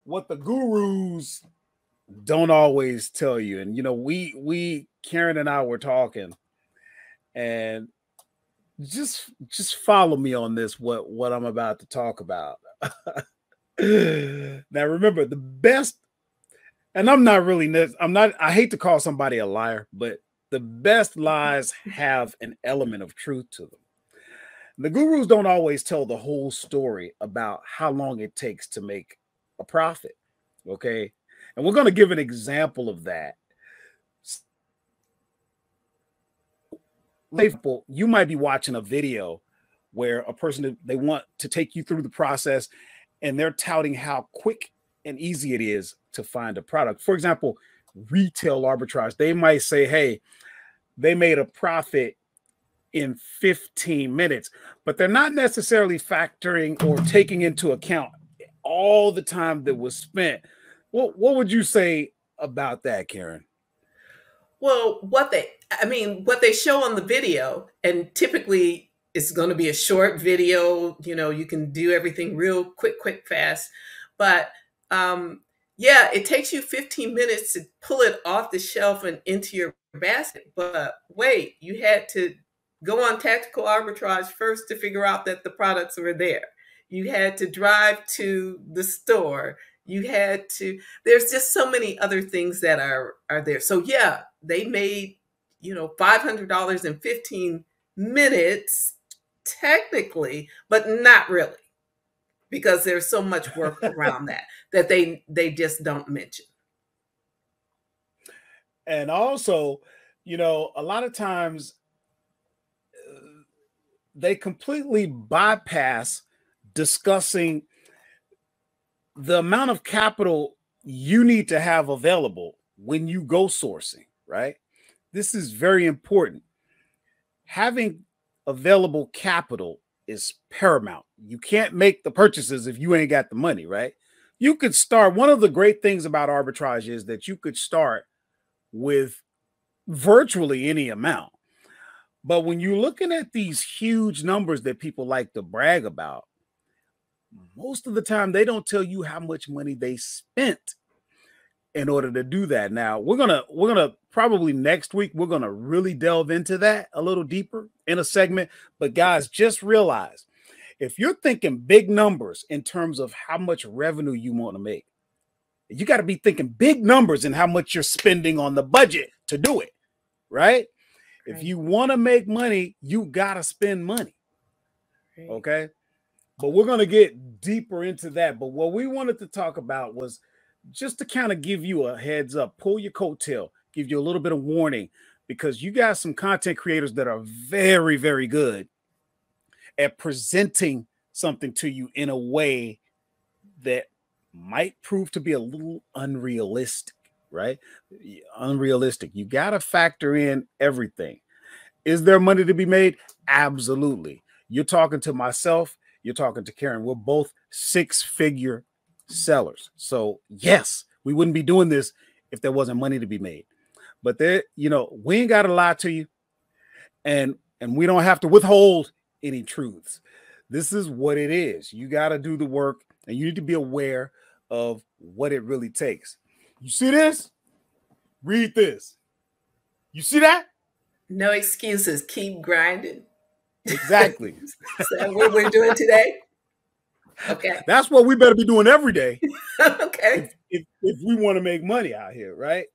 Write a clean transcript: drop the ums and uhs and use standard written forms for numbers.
what the gurus don't always tell you. And we Karen and I were talking, and just follow me on this, what I'm about to talk about. Now remember, the best, and I hate to call somebody a liar, but the best lies have an element of truth to them. The gurus don't always tell the whole story about how long it takes to make a profit. Okay. And we're going to give an example of that. You might be watching a video where a person, they want to take you through the process, and they're touting how quick and easy it is to find a product. For example, retail arbitrage. They might say, hey, they made a profit in 15 minutes, but they're not necessarily factoring or taking into account all the time that was spent. What would you say about that, Karen? Well, what they show on the video, and typically it's going to be a short video, you can do everything real quick, fast. But yeah, it takes you 15 minutes to pull it off the shelf and into your basket. But wait, you had to go on tactical arbitrage first to figure out that the products were there. You had to drive to the store. There's just so many other things that are there. So yeah, they made, $500 in 15 minutes technically, but not really, because there's so much work around that they just don't mention. And also, a lot of times they completely bypass discussing the amount of capital you need to have available when you go sourcing, right? This is very important. Having available capital is paramount. You can't make the purchases if you ain't got the money, right? You could start. One of the great things about arbitrage is that you could start with virtually any amount. But when you're looking at these huge numbers that people like to brag about, most of the time they don't tell you how much money they spent in order to do that. Now we're gonna probably next week, we're gonna really delve into that a little deeper in a segment. But guys, just realize, if you're thinking big numbers in terms of how much revenue you want to make, you got to be thinking big numbers in how much you're spending on the budget to do it, right? If you want to make money, you got to spend money. Okay. But we're going to get deeper into that. But what we wanted to talk about was just to kind of give you a heads up, pull your coattail, give you a little bit of warning, because you got some content creators that are very, very good at presenting something to you in a way that might prove to be a little unrealistic, right? Unrealistic. You got to factor in everything. Is there money to be made? Absolutely. You're talking to myself. You're talking to Karen. We're both six-figure sellers. So yes, we wouldn't be doing this if there wasn't money to be made. But there, we ain't got to lie to you, and we don't have to withhold any truths. This is what it is. You got to do the work, and you need to be aware of what it really takes. You see this? Read this. You see that? No excuses. Keep grinding. Exactly. So what we're doing today? Okay. That's what we better be doing every day. Okay. If we want to make money out here, right?